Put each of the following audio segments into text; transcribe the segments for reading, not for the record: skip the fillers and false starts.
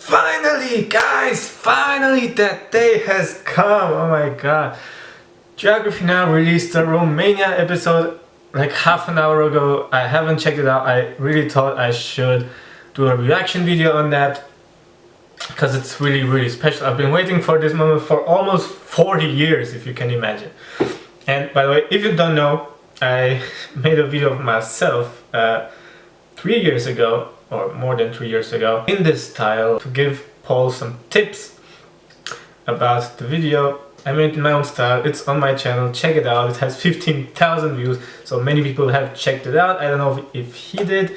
Finally, guys, finally that day has come. Oh my god. Geography Now released the Romania episode like half an hour ago. I haven't checked it out. I really thought I should do a reaction video on that because it's really special. I've been waiting for this moment for almost 40 years, if you can imagine. And by the way, if you don't know, I made a video of myself 3 years ago, or more than 3 years ago, in this style, to give Paul some tips about the video. I made it in my own style. It's on my channel, check it out. It has 15,000 views, so many people have checked it out. I don't know if he did,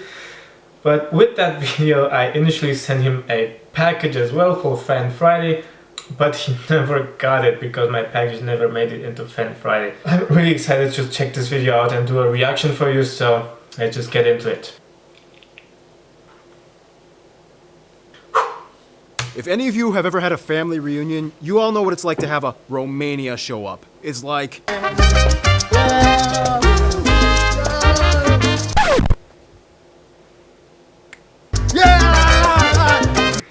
but with that video I initially sent him a package as well for Fan Friday, but he never got it because my package never made it into Fan Friday. I'm really excited to check this video out and do a reaction for you, so let's just get into it. If any of you have ever had a family reunion, you all know what it's like to have a Romania show up. It's like...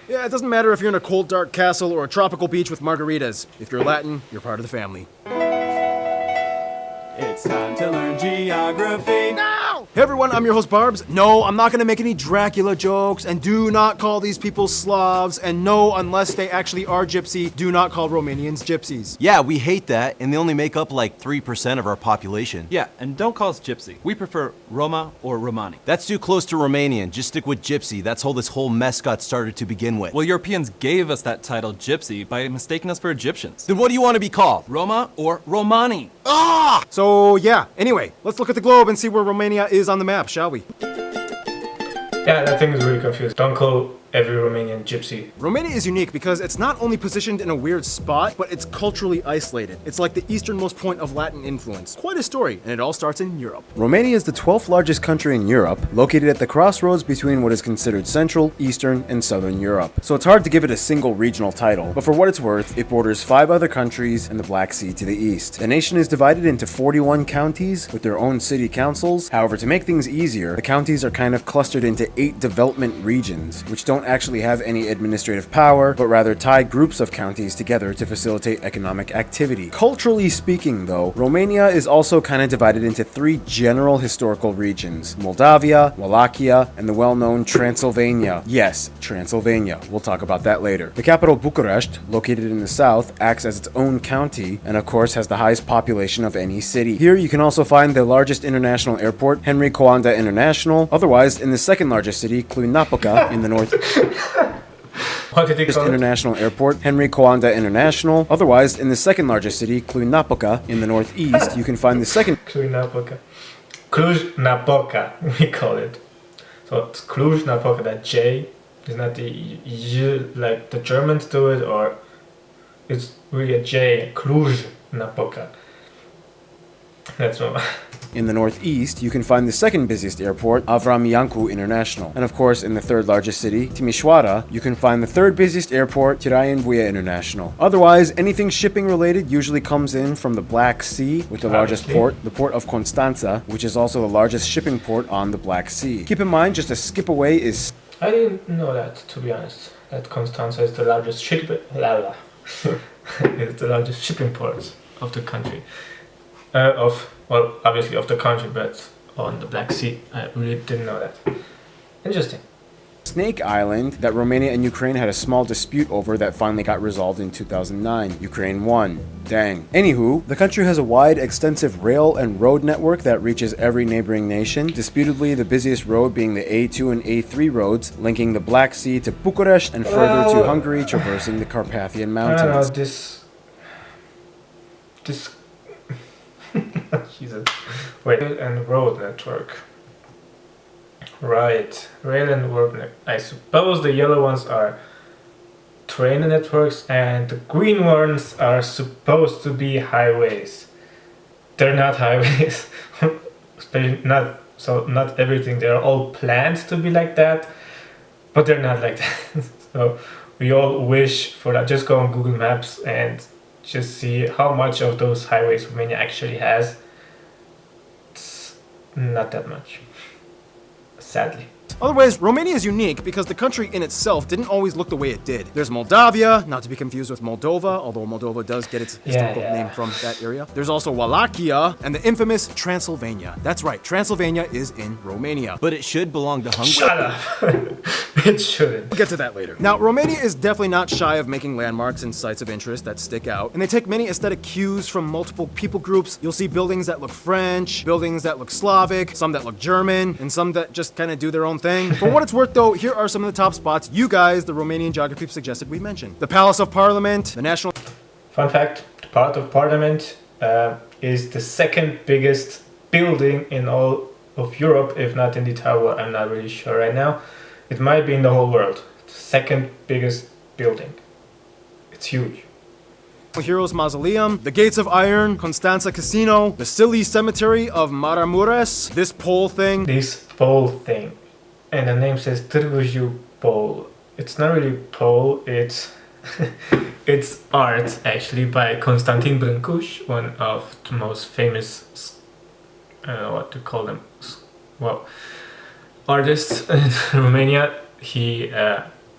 Yeah, it doesn't matter if you're in a cold, dark castle or a tropical beach with margaritas. If you're Latin, you're part of the family. It's time to learn geography. No! Hey everyone, I'm your host Barbs. No, I'm not gonna make any Dracula jokes, and do not call these people Slavs, and no, unless they actually are gypsy, do not call Romanians gypsies. Yeah, we hate that, and they only make up like 3% of our population. Yeah, and don't call us gypsy. We prefer Roma or Romani. That's too close to Romanian. Just stick with gypsy. That's how this whole mess got started to begin with. Well, Europeans gave us that title gypsy by mistaking us for Egyptians. Then what do you want to be called? Roma or Romani? Ah! So yeah, anyway, let's look at the globe and see where Romania is on the map, shall we? Yeah, that thing is really confused. Don't call every Romanian gypsy. Romania is unique because it's not only positioned in a weird spot, but it's culturally isolated. It's like the easternmost point of Latin influence. Quite a story, and it all starts in Europe. Romania is the 12th largest country in Europe, located at the crossroads between what is considered Central, Eastern, and Southern Europe. So it's hard to give it a single regional title, but for what it's worth, it borders 5 other countries and the Black Sea to the east. The nation is divided into 41 counties with their own city councils. However, to make things easier, the counties are kind of clustered into 8 development regions, which don't actually have any administrative power, but rather tie groups of counties together to facilitate economic activity. Culturally speaking, though, Romania is also kind of divided into 3 general historical regions: Moldavia, Wallachia, and the well-known Transylvania. Yes, Transylvania. We'll talk about that later. The capital, Bucharest, located in the south, acts as its own county, and of course has the highest population of any city. Here you can also find the largest international airport, Henry Coanda International, otherwise in the second largest city, Cluj-Napoca, in the north. What did he call International Airport, Henry Coanda International. Otherwise, in the second largest city, Cluj-Napoca, in the northeast, you can find the second... Cluj-Napoca. Cluj-Napoca, we call it. So it's Cluj-Napoca, that J is not the Y like the Germans do it, or it's really a J, Cluj-Napoca. That's what... In the northeast, you can find the second busiest airport, Avram Iancu International. And of course, in the third largest city, Timișoara, you can find the third busiest airport, Tiraien Voie International. Otherwise, anything shipping related usually comes in from the Black Sea, with the largest port, the port of Constanța, which is also the largest shipping port on the Black Sea. Keep in mind, just a skip away is... I didn't know that, to be honest. That Constanța is the largest shipping... It's the largest shipping port of the country. Well, obviously of the country, but on the Black Sea. I really didn't know that. Interesting. Snake Island that Romania and Ukraine had a small dispute over that finally got resolved in 2009. Ukraine won. Dang. Anywho, the country has a wide, extensive rail and road network that reaches every neighboring nation, disputedly the busiest road being the A2 and A3 roads, linking the Black Sea to Bucharest and further to Hungary, traversing the Carpathian Mountains. I don't know, this Jesus. Wait, and road network. Right, rail and road network. I suppose the yellow ones are train networks and the green ones are supposed to be highways. They're not highways. Especially not everything. They're all planned to be like that, but they're not like that. So we all wish for that. Just go on Google Maps and just see how much of those highways Romania actually has. It's not that much, sadly. list. Otherwise, Romania is unique because the country in itself didn't always look the way it did. There's Moldavia, not to be confused with Moldova, although Moldova does get its historical name from that area. There's also Wallachia and the infamous Transylvania. That's right, Transylvania is in Romania. But it should belong to Hungary. Shut up. It shouldn't. We'll get to that later. Now, Romania is definitely not shy of making landmarks and sites of interest that stick out, and they take many aesthetic cues from multiple people groups. You'll see buildings that look French, buildings that look Slavic, some that look German, and some that just kind of do their own thing. For what it's worth though, here are some of the top spots you guys, the Romanian geography, suggested we mention. The Palace of Parliament, the National... Fun fact, the Palace of Parliament is the second biggest building in all of Europe, if not in the entire world. I'm not really sure right now. It might be in the whole world. The second biggest building. It's huge. Heroes Mausoleum, the Gates of Iron, Constanța Casino, the Silly Cemetery of Maramureș, this pole thing. This pole thing. And the name says Târgu Jiu Pole. It's not really pole, it's it's art actually by Constantin Brâncuș, one of the most famous, I don't know what to call them, well, artists in Romania. He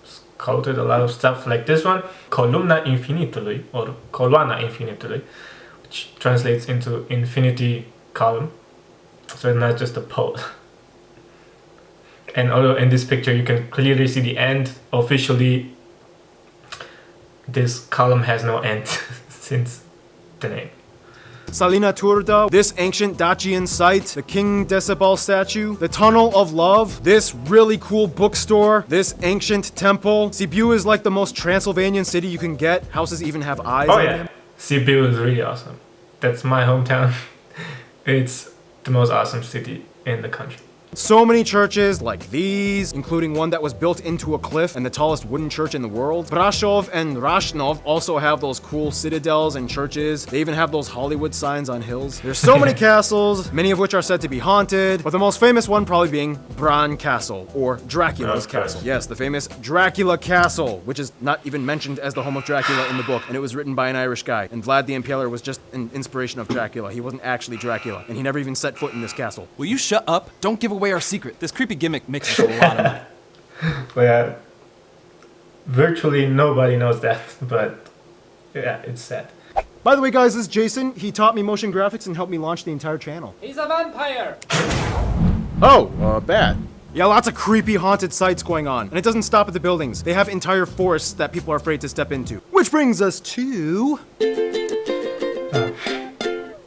sculpted a lot of stuff like this one, Columna Infinitului, or Coloana Infinitului, which translates into infinity column. So it's not just a pole. And although in this picture you can clearly see the end, officially this column has no end since the name. Salina Turda, this ancient Dacian site, the King Decibel statue, the Tunnel of Love, this really cool bookstore, this ancient temple. Sibiu is like the most Transylvanian city you can get. Houses even have eyes on them. Sibiu is really awesome. That's my hometown. It's the most awesome city in the country. So many churches like these, including one that was built into a cliff and the tallest wooden church in the world. Brasov and Rashnov also have those cool citadels and churches. They even have those Hollywood signs on hills. There's so many castles, many of which are said to be haunted, but the most famous one probably being Bran Castle, or Dracula's castle. Yes, the famous Dracula Castle, which is not even mentioned as the home of Dracula in the book, and it was written by an Irish guy. And Vlad the Impaler was just an inspiration of Dracula. He wasn't actually Dracula, and he never even set foot in this castle. Will you shut up? Don't give away our secret. This creepy gimmick makes us a lot of money. But yeah, virtually nobody knows that, but yeah, it's sad. By the way, guys, this is Jason. He taught me motion graphics and helped me launch the entire channel. He's a vampire! Oh, bad. Yeah, lots of creepy haunted sites going on. And it doesn't stop at the buildings. They have entire forests that people are afraid to step into. Which brings us to...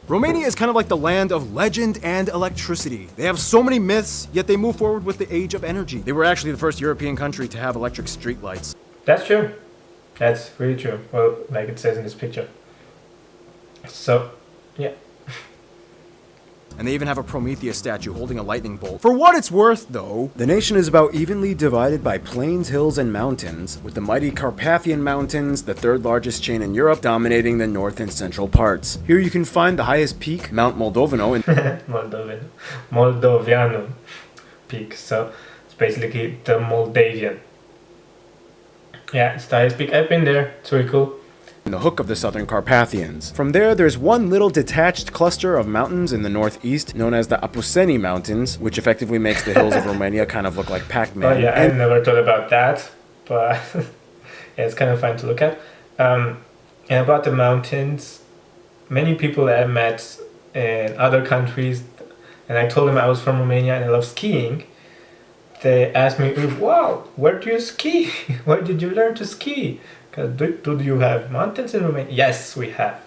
Romania is kind of like the land of legend and electricity. They have so many myths, yet they move forward with the age of energy. They were actually the first European country to have electric streetlights. That's true. That's really true. Well, like it says in this picture. So, yeah. And they even have a Prometheus statue holding a lightning bolt. For what it's worth, though, the nation is about evenly divided by plains, hills, and mountains, with the mighty Carpathian Mountains, the third largest chain in Europe, dominating the north and central parts. Here you can find the highest peak, Mount Moldovano, in Moldoviano peak. So it's basically the Moldavian. Yeah, it's the highest peak. I've been there. It's really cool. the hook of the Southern Carpathians. From there, there's one little detached cluster of mountains in the northeast known as the Apuseni Mountains, which effectively makes the hills of Romania kind of look like Pac-Man. Oh yeah, I never thought about that, but yeah, it's kind of fun to look at. And about the mountains, many people I met in other countries, and I told them I was from Romania and I love skiing. They asked me, wow, where do you ski? Where did you learn to ski? Do you have mountains in Romania? Yes, we have.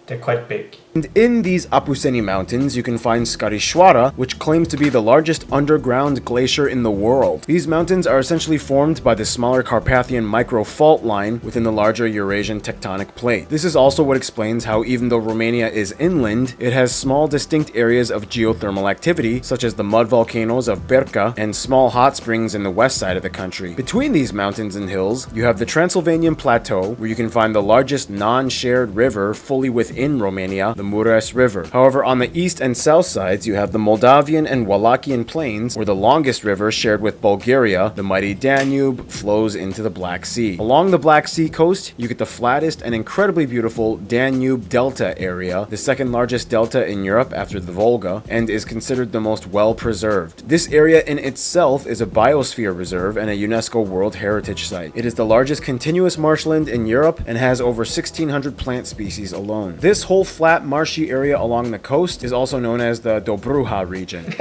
They're quite big. And in these Apuseni Mountains, you can find Scarishoara, which claims to be the largest underground glacier in the world. These mountains are essentially formed by the smaller Carpathian micro-fault line within the larger Eurasian tectonic plate. This is also what explains how, even though Romania is inland, it has small distinct areas of geothermal activity, such as the mud volcanoes of Berca and small hot springs in the west side of the country. Between these mountains and hills, you have the Transylvanian Plateau, where you can find the largest non-shared river fully within in Romania, the Mureș River. However, on the east and south sides, you have the Moldavian and Wallachian plains, where the longest river shared with Bulgaria, the mighty Danube, flows into the Black Sea. Along the Black Sea coast, you get the flattest and incredibly beautiful Danube Delta area, the second largest delta in Europe after the Volga, and is considered the most well-preserved. This area in itself is a biosphere reserve and a UNESCO World Heritage Site. It is the largest continuous marshland in Europe and has over 1,600 plant species alone. This whole flat marshy area along the coast is also known as the Dobruja region.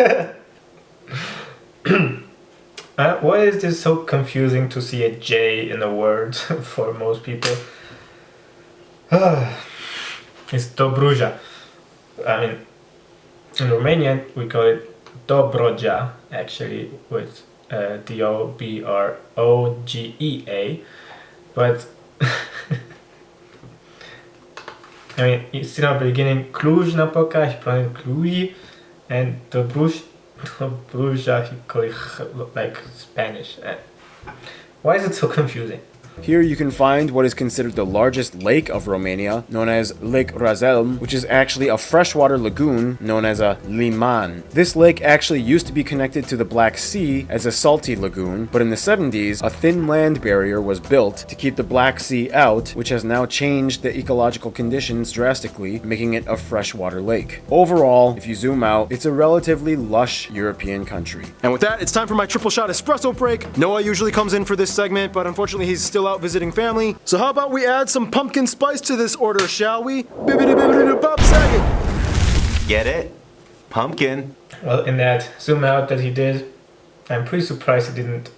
Why is this so confusing to see a J in a word for most people? It's Dobruja. I mean, in Romanian we call it Dobrogea, actually, with Dobrogea. But I mean, you see at the beginning Cluj-Napoca, he pronounced Cluj, and Dobruja, he call it like Spanish. Why is it so confusing? Here you can find what is considered the largest lake of Romania, known as Lake Razelm, which is actually a freshwater lagoon known as a liman. This lake actually used to be connected to the Black Sea as a salty lagoon, but in the 70s, a thin land barrier was built to keep the Black Sea out, which has now changed the ecological conditions drastically, making it a freshwater lake. Overall, if you zoom out, it's a relatively lush European country. And with that, it's time for my triple shot espresso break. Noah usually comes in for this segment, but unfortunately he's still out visiting family. So how about we add some pumpkin spice to this order, shall we? Bibbidi-bibbidi-bop second. Get it? Pumpkin. Well, in that zoom out that he did, I'm pretty surprised he didn't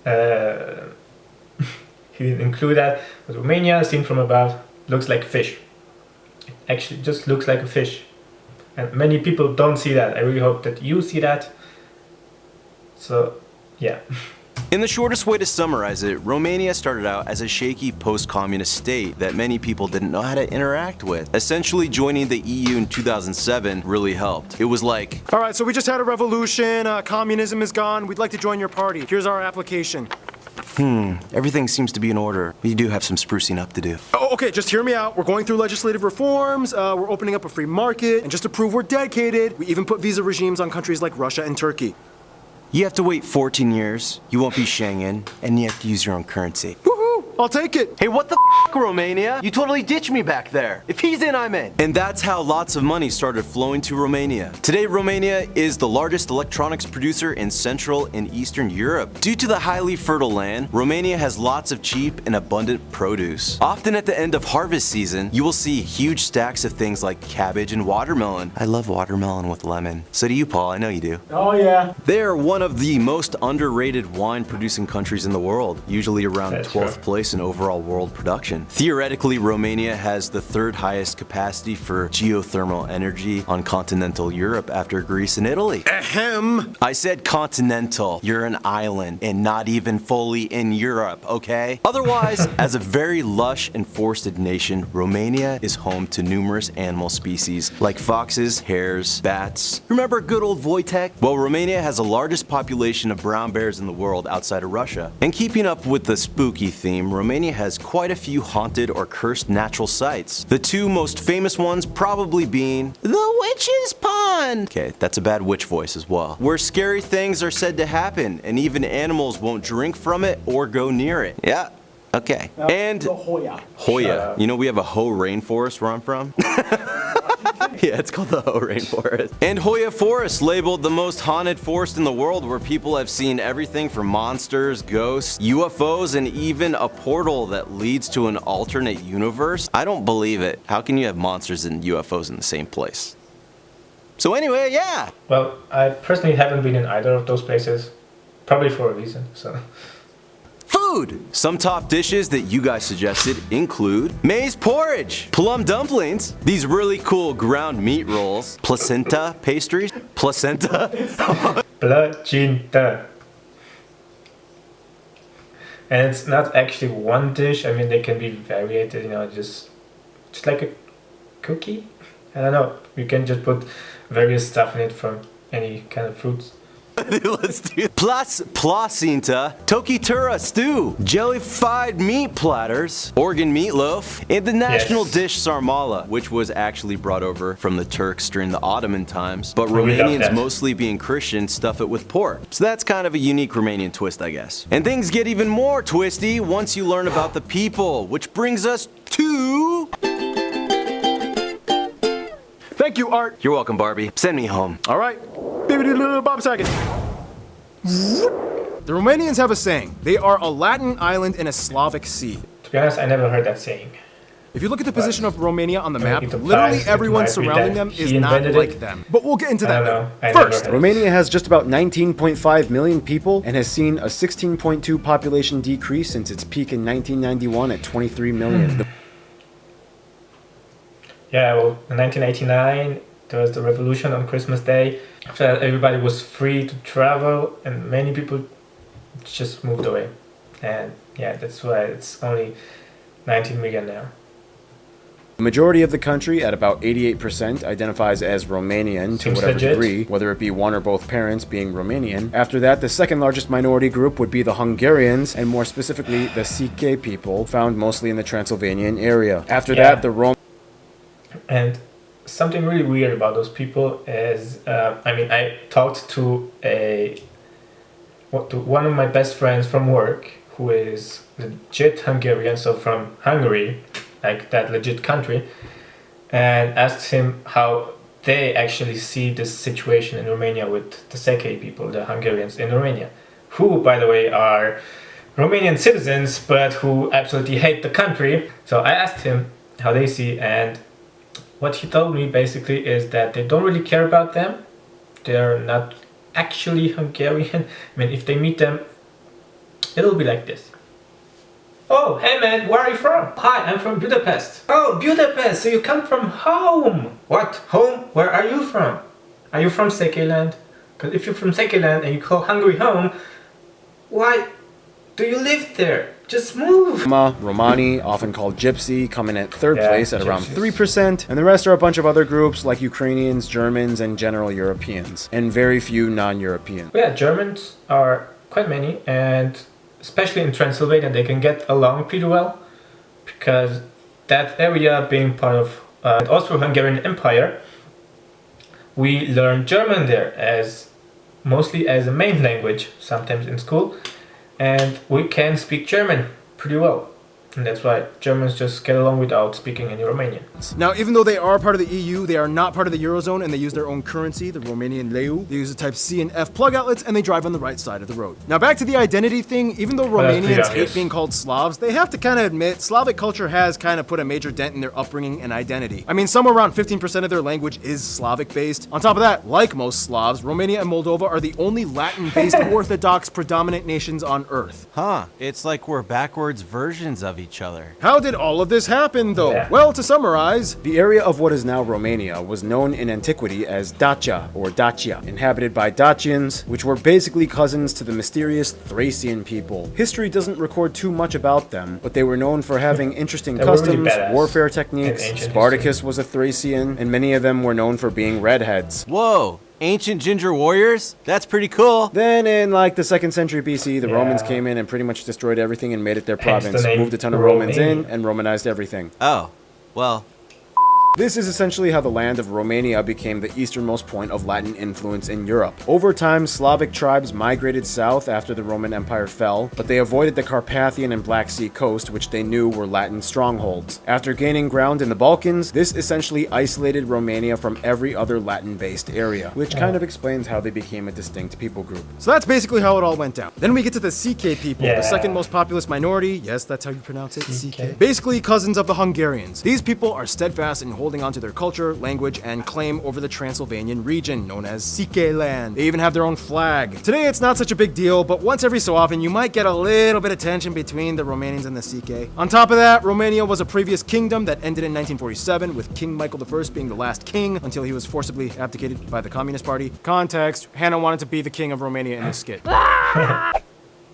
include that. But Romania, seen from above, looks like fish. It actually just looks like a fish. And many people don't see that. I really hope that you see that. So, yeah. In the shortest way to summarize it, Romania started out as a shaky post-communist state that many people didn't know how to interact with. Essentially, joining the EU in 2007 really helped. It was like, Alright, so we just had a revolution, communism is gone, we'd like to join your party. Here's our application. everything seems to be in order. We do have some sprucing up to do. Oh, okay, just hear me out. We're going through legislative reforms, we're opening up a free market, and just to prove we're dedicated, we even put visa regimes on countries like Russia and Turkey. You have to wait 14 years, you won't be Schengen, and you have to use your own currency. Woohoo! I'll take it. Hey, what the f, Romania? You totally ditched me back there. If he's in, I'm in. And that's how lots of money started flowing to Romania. Today, Romania is the largest electronics producer in Central and Eastern Europe. Due to the highly fertile land, Romania has lots of cheap and abundant produce. Often at the end of harvest season, you will see huge stacks of things like cabbage and watermelon. I love watermelon with lemon. So do you, Paul. I know you do. Oh yeah. They are one of the most underrated wine producing countries in the world, usually around That's 12th true. place in overall world production. Theoretically, Romania has the third highest capacity for geothermal energy on continental Europe after Greece and Italy. Ahem. I said continental. You're an island and not even fully in Europe, okay? Otherwise, as a very lush and forested nation, Romania is home to numerous animal species like foxes, hares, bats. Remember good old Wojtek? Well, Romania has the largest population of brown bears in the world outside of Russia. And keeping up with the spooky theme, Romania has quite a few haunted or cursed natural sites. The two most famous ones probably being the Witch's Pond. Okay, that's a bad witch voice as well. Where scary things are said to happen and even animals won't drink from it or go near it. Yeah. Okay. And Hoya. You know we have a Ho rainforest where I'm from? Yeah, it's called the Ho rainforest. And Hoya Forest, labeled the most haunted forest in the world, where people have seen everything from monsters, ghosts, UFOs, and even a portal that leads to an alternate universe. I don't believe it. How can you have monsters and UFOs in the same place? So anyway, yeah. Well, I personally haven't been in either of those places, probably for a reason, so. Food! Some top dishes that you guys suggested include maize porridge, plum dumplings, these really cool ground meat rolls, placenta pastries, placenta, Placenta. And it's not actually one dish. I mean, they can be variated, you know, just like a cookie. I don't know. You can just put various stuff in it from any kind of fruits. Let's do plus placenta, tokitura stew, jellified meat platters, organ meatloaf, and the national dish sarmala, which was actually brought over from the Turks during the Ottoman times, but Romanians, mostly being Christian, stuff it with pork. So that's kind of a unique Romanian twist, I guess. And things get even more twisty once you learn about the people, which brings us to... Thank you, Art. You're welcome, Barbie. Send me home. All right. Bob Saget. The Romanians have a saying. They are a Latin island in a Slavic sea. To be honest, I never heard that saying. If you look at the position of Romania on the map, literally everyone surrounding them is not like them. But we'll get into that later. First, Romania has just about 19.5 million people and has seen a 16.2 population decrease since its peak in 1991 at 23 million. Yeah, well, in 1989, there was the revolution on Christmas Day. After that, everybody was free to travel, and many people just moved away. And yeah, that's why it's only 19 million now. The majority of the country, at about 88%, identifies as Romanian to whatever degree, whether it be one or both parents being Romanian. After that, the second largest minority group would be the Hungarians, and more specifically, the Sikh people, found mostly in the Transylvanian area. After that, the And something really weird about those people is, I talked to one of my best friends from work who is legit Hungarian, so from Hungary, like that legit country, and asked him how they actually see this situation in Romania with the Sikh people, the Hungarians in Romania, who, by the way, are Romanian citizens, but who absolutely hate the country. So I asked him how they see, and what he told me basically is that they don't really care about them. They're not actually Hungarian. I mean, if they meet them, it'll be like this. Oh, hey man, where are you from? Hi, I'm from Budapest. Oh, Budapest, so you come from home. What? Home? Where are you from? Are you from Sekeland? Because if you're from Sekeland and you call Hungary home, why do you live there? Just move! Romani, often called Gypsy, come in at third place at around 3%, and the rest are a bunch of other groups like Ukrainians, Germans, and general Europeans, and very few non-Europeans. Yeah, Germans are quite many, and especially in Transylvania, they can get along pretty well, because that area being part of the Austro-Hungarian Empire, we learn German there mostly as a main language, sometimes in school. And we can speak German pretty well. And that's why Germans just get along without speaking any Romanian. Now, even though they are part of the EU, they are not part of the Eurozone, and they use their own currency, the Romanian leu. They use the type C and F plug outlets, and they drive on the right side of the road. Now, back to the identity thing. Even though Romanians hate being called Slavs, they have to kind of admit Slavic culture has kind of put a major dent in their upbringing and identity. I mean, somewhere around 15% of their language is Slavic-based. On top of that, like most Slavs, Romania and Moldova are the only Latin-based Orthodox predominant nations on Earth. Huh, it's like we're backwards versions of each other. How did all of this happen, though? Yeah. Well, to summarize, the area of what is now Romania was known in antiquity as Dacia or Dacia, inhabited by Dacians, which were basically cousins to the mysterious Thracian people. History doesn't record too much about them, but they were known for having interesting customs, really warfare techniques. Spartacus was a Thracian, and many of them were known for being redheads. Whoa! Ancient ginger warriors? That's pretty cool. Then in like the 2nd century BC, the Romans came in and pretty much destroyed everything and made it their province, moved a ton of Romans in, and Romanized everything. Oh, well. This is essentially how the land of Romania became the easternmost point of Latin influence in Europe. Over time, Slavic tribes migrated south after the Roman Empire fell, but they avoided the Carpathian and Black Sea coast, which they knew were Latin strongholds. After gaining ground in the Balkans, this essentially isolated Romania from every other Latin-based area, which kind of explains how they became a distinct people group. So that's basically how it all went down. Then we get to the Sikh people, the second most populous minority. Yes, that's how you pronounce it, Sikh. Basically cousins of the Hungarians. These people are steadfast in holding onto their culture, language, and claim over the Transylvanian region, known as Sikheland. They even have their own flag. Today it's not such a big deal, but once every so often you might get a little bit of tension between the Romanians and the Sikh. On top of that, Romania was a previous kingdom that ended in 1947, with King Michael I being the last king until he was forcibly abdicated by the Communist Party. Context, Hannah wanted to be the king of Romania in this skit.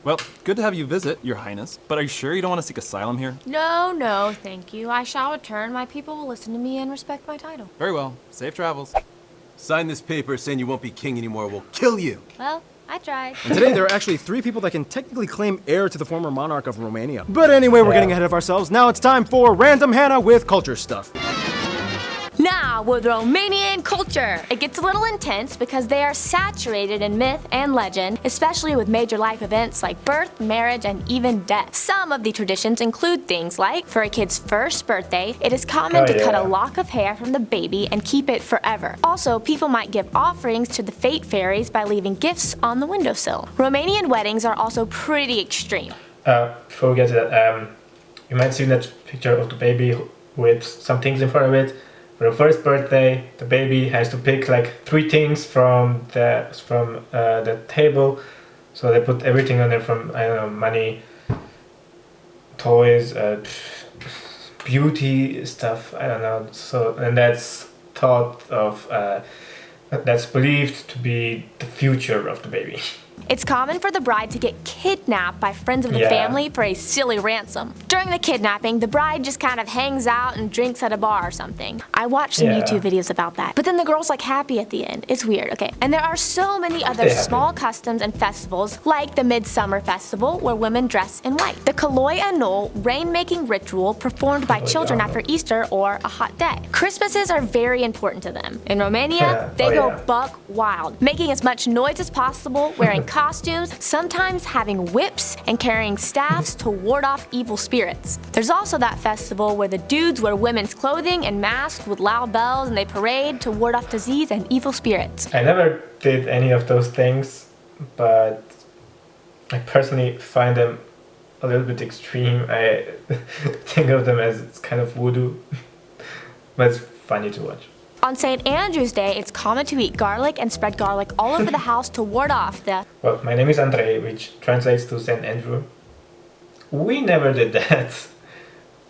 Well, good to have you visit, Your Highness, but are you sure you don't want to seek asylum here? No, no, thank you. I shall return. My people will listen to me and respect my title. Very well. Safe travels. Sign this paper saying you won't be king anymore. We'll kill you. Well, I tried. And today there are actually 3 people that can technically claim heir to the former monarch of Romania. But anyway, we're getting ahead of ourselves. Now it's time for Random Hannah with culture stuff. Now, with Romanian culture, it gets a little intense because they are saturated in myth and legend, especially with major life events like birth, marriage, and even death. Some of the traditions include things like, for a kid's first birthday, it is common to cut a lock of hair from the baby and keep it forever. Also, people might give offerings to the fate fairies by leaving gifts on the windowsill. Romanian weddings are also pretty extreme. Before we get to that, you might see that picture of the baby with some things in front of it. For the first birthday, the baby has to pick like 3 things from the table. So they put everything on there from, I don't know, money, toys, beauty stuff, I don't know. So, and that's thought of, that's believed to be the future of the baby. It's common for the bride to get kidnapped by friends of the family for a silly ransom. During the kidnapping, the bride just kind of hangs out and drinks at a bar or something. I watched some YouTube videos about that. But then the girl's like happy at the end. It's weird, okay? And there are so many other small customs and festivals, like the Midsummer Festival, where women dress in white. The Kaloi Anul rain-making ritual performed by children after Easter or a hot day. Christmases are very important to them. In Romania, they go buck wild, making as much noise as possible, wearing costumes, sometimes having whips and carrying staffs to ward off evil spirits. There's also that festival where the dudes wear women's clothing and masks with loud bells and they parade to ward off disease and evil spirits. I never did any of those things, but I personally find them a little bit extreme. I think of them as kind of voodoo, but it's funny to watch. On St. Andrew's Day, it's common to eat garlic and spread garlic all over the house to ward off the... Well, my name is Andrei, which translates to St. Andrew. We never did that,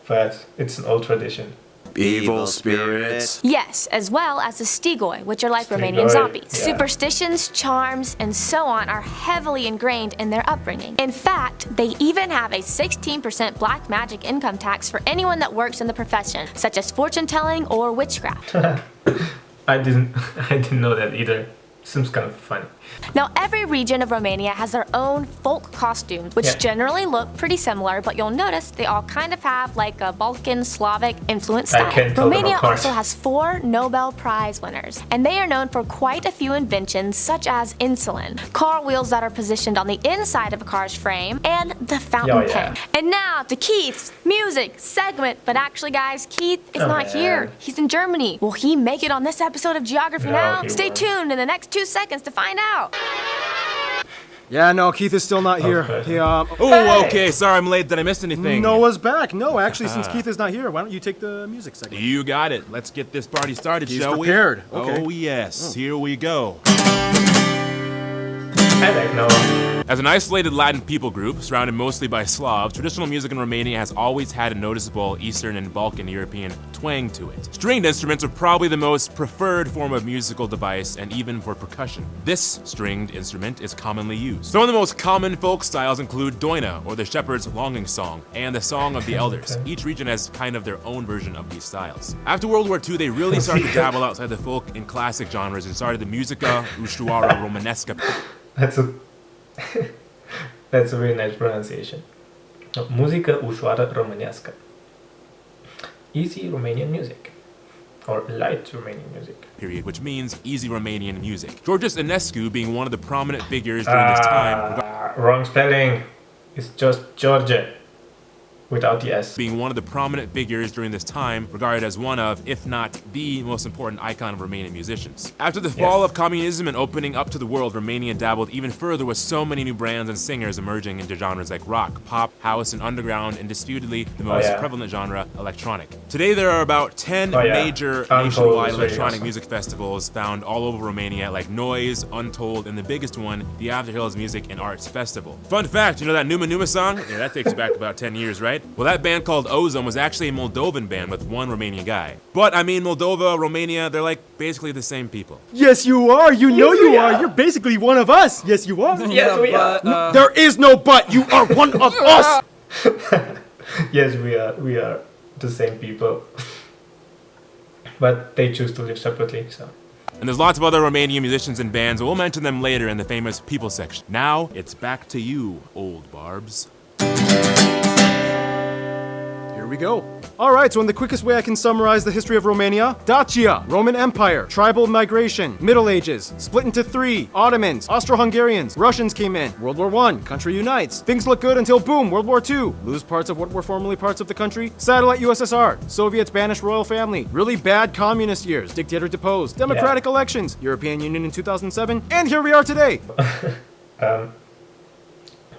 but it's an old tradition. Evil spirits. Yes, as well as the stigoi, which are like Romanian zombies. Superstitions, charms, and so on are heavily ingrained in their upbringing. In fact, they even have a 16% black magic income tax for anyone that works in the profession, such as fortune telling or witchcraft. I didn't know that either. Seems kind of funny. Now, every region of Romania has their own folk costumes, which generally look pretty similar, but you'll notice they all kind of have like a Balkan Slavic influence style. Romania also has 4 Nobel Prize winners, and they are known for quite a few inventions, such as insulin, car wheels that are positioned on the inside of a car's frame, and the fountain pen. And now to Keith's music segment. But actually, guys, Keith is not here. He's in Germany. Will he make it on this episode of Geography Now? Stay tuned in the next 2 seconds to find out. Yeah, no, Keith is still not here. Okay, sorry I'm late. Did I miss anything? Noah's back. No, actually, since Keith is not here, why don't you take the music segment? You got it. Let's get this party started, shall we? Prepared. Okay. Oh, yes. Here we go. I like Noah. As an isolated Latin people group, surrounded mostly by Slavs, traditional music in Romania has always had a noticeable Eastern and Balkan European twang to it. Stringed instruments are probably the most preferred form of musical device, and even for percussion. This stringed instrument is commonly used. Some of the most common folk styles include Doina, or the shepherd's longing song, and the Song of the Elders. Each region has kind of their own version of these styles. After World War II, they really started to dabble outside the folk and classic genres and started the Musica Ușoară Românească. That's a really nice pronunciation. Muzică ușoară românească. Easy Romanian music. Or light Romanian music. Period, which means easy Romanian music. Georges Enescu being one of the prominent figures during this time. Wrong spelling. It's just George. Without the S. Being one of the prominent figures during this time, regarded as one of, if not the most important icon of Romanian musicians. After the fall of communism and opening up to the world, Romania dabbled even further with so many new brands and singers emerging into genres like rock, pop, house, and underground, and disputedly the most prevalent genre, electronic. Today there are about 10 major nationwide electronic music festivals found all over Romania, like Noise, Untold, and the biggest one, the Afterhills Music and Arts Festival. Fun fact, you know that Numa Numa song? Yeah, that takes back about 10 years, right? Well, that band called Ozone was actually a Moldovan band with one Romanian guy. But, I mean, Moldova, Romania, they're like basically the same people. Yes, you are. You know you are. You're basically one of us. Yes, you are. Yes, we are. There is no but. You are one of us. Yes, we are. We are the same people. But they choose to live separately, so... And there's lots of other Romanian musicians and bands, but we'll mention them later in the famous people section. Now, it's back to you, old barbs. Here we go. Alright, so in the quickest way I can summarize the history of Romania: Dacia, Roman Empire, tribal migration, Middle Ages, split into three, Ottomans, Austro-Hungarians, Russians came in, World War I, country unites, things look good until boom, World War II, lose parts of what were formerly parts of the country, satellite USSR, Soviets banish royal family, really bad communist years, dictator deposed, democratic elections, European Union in 2007, and here we are today.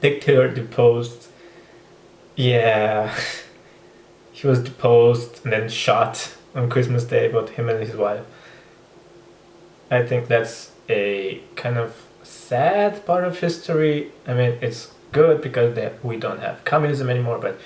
Dictator deposed. Yeah. He was deposed and then shot on Christmas Day, both him and his wife. I think that's a kind of sad part of history. I mean, it's good because we don't have communism anymore, but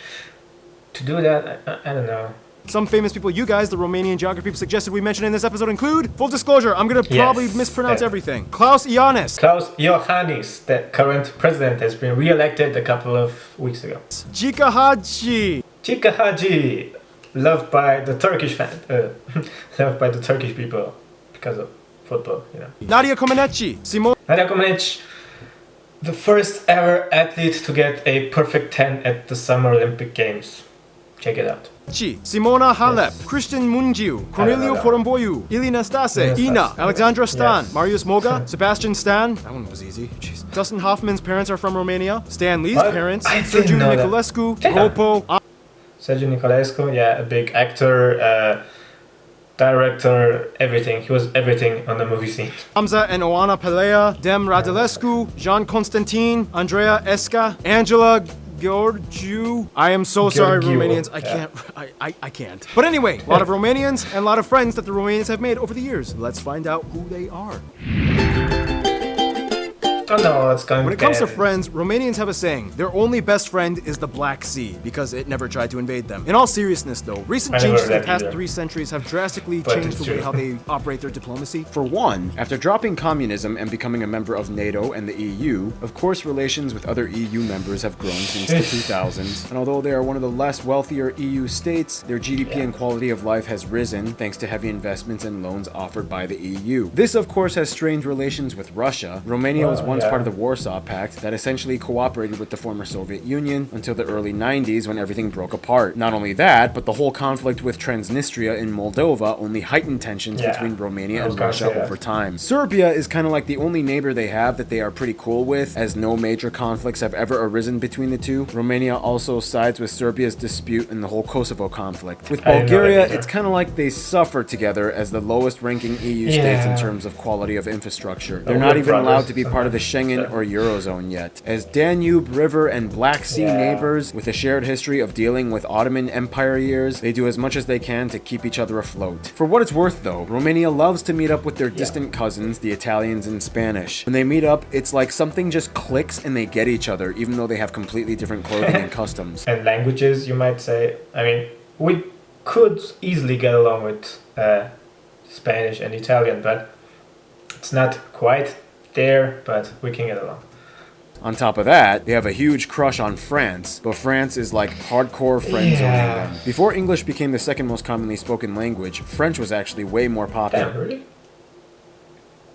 to do that, I don't know. Some famous people you guys, the Romanian geography people, suggested we mention in this episode include, full disclosure, I'm gonna probably mispronounce everything, Klaus Ioannis. Klaus Iohannis, the current president, has been re-elected a couple of weeks ago. Jika Hadji. Chika Haji, loved by the Turkish loved by the Turkish people because of football, you know. Nadia Comaneci. Nadia Comaneci, the first ever athlete to get a perfect 10 at the Summer Olympic Games. Check it out. Simona Halep, Christian Mungiu, Corneliu Porumboiu, Ilina Stase, Ina, Alexandra Stan, Marius Moga, Sebastian Stan. That one was easy. Jeez. Dustin Hoffman's parents are from Romania. Stan Lee's parents, Sergiu Niculescu, Ropo. Sergiu Niculescu, yeah, a big actor, director, everything. He was everything on the movie scene. Hamza and Oana Pelea, Dem Radulescu, Jean Constantin, Andreea Esca, Angela Georgiou. I am so sorry, Romanians. I can't. But anyway, a lot of Romanians and a lot of friends that the Romanians have made over the years. Let's find out who they are. Oh no, it's going When it comes to friends, Romanians have a saying, their only best friend is the Black Sea, because it never tried to invade them. In all seriousness though, recent changes in the past 3 centuries have drastically changed the way how they operate their diplomacy. For one, after dropping communism and becoming a member of NATO and the EU, of course relations with other EU members have grown since the 2000s, and although they are one of the less wealthier EU states, their GDP and quality of life has risen thanks to heavy investments and loans offered by the EU. This of course has strained relations with Russia. Romania was once part of the Warsaw Pact that essentially cooperated with the former Soviet Union until the early 90s when everything broke apart. Not only that, but the whole conflict with Transnistria in Moldova only heightened tensions between Romania and Russia over time. Serbia is kind of like the only neighbor they have that they are pretty cool with, as no major conflicts have ever arisen between the two. Romania also sides with Serbia's dispute in the whole Kosovo conflict. With Bulgaria, it's kind of like they suffer together as the lowest ranking EU states in terms of quality of infrastructure. They're not even allowed to be part of the Schengen or Eurozone yet. As Danube River and Black Sea neighbors with a shared history of dealing with Ottoman Empire years, they do as much as they can to keep each other afloat. For what it's worth though, Romania loves to meet up with their distant cousins, the Italians and Spanish. When they meet up, it's like something just clicks and they get each other, even though they have completely different clothing and customs. And languages, you might say. I mean, we could easily get along with Spanish and Italian, but it's not quite there, but we can get along. On top of that, they have a huge crush on France, but France is like hardcore friend-zoning them. Before English became the second most commonly spoken language, French was actually way more popular. Damn, really?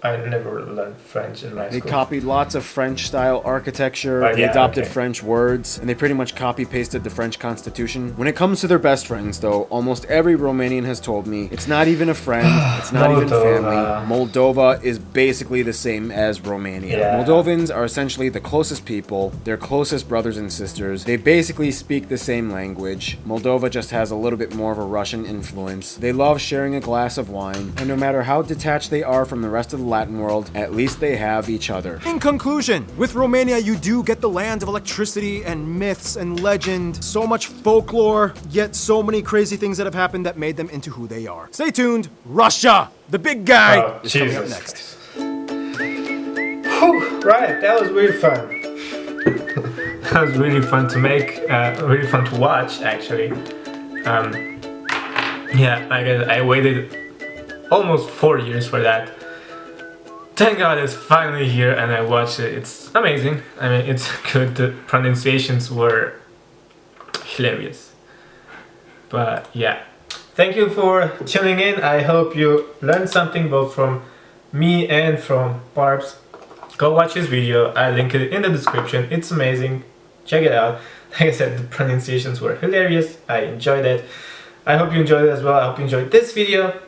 I never learned French in my school. They copied lots of French-style architecture, they adopted French words, and they pretty much copy-pasted the French Constitution. When it comes to their best friends, though, almost every Romanian has told me, it's not even a friend, it's not even family. Moldova is basically the same as Romania. Moldovans are essentially the closest people, their closest brothers and sisters. They basically speak the same language. Moldova just has a little bit more of a Russian influence. They love sharing a glass of wine, and no matter how detached they are from the rest of the Latin world, at least they have each other. In conclusion, with Romania you do get the land of electricity and myths and legend, so much folklore, yet so many crazy things that have happened that made them into who they are. Stay tuned, Russia, the big guy, is coming up next. Whew, right, that was really fun. That was really fun to make, really fun to watch actually. Yeah, I waited almost 4 years for that. Thank God it's finally here and I watched it. It's amazing. I mean, it's good. The pronunciations were hilarious. But yeah, thank you for tuning in. I hope you learned something both from me and from Barb's. Go watch his video, I link it in the description. It's amazing, check it out. Like I said, the pronunciations were hilarious, I enjoyed it. I hope you enjoyed it as well. I hope you enjoyed this video.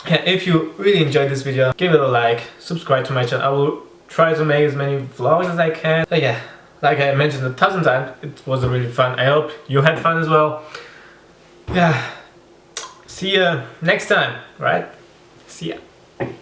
Yeah, if you really enjoyed this video, give it a like, subscribe to my channel. I will try to make as many vlogs as I can. So yeah, like I mentioned 1,000 times, it was really fun. I hope you had fun as well. Yeah, see you next time, right? See ya.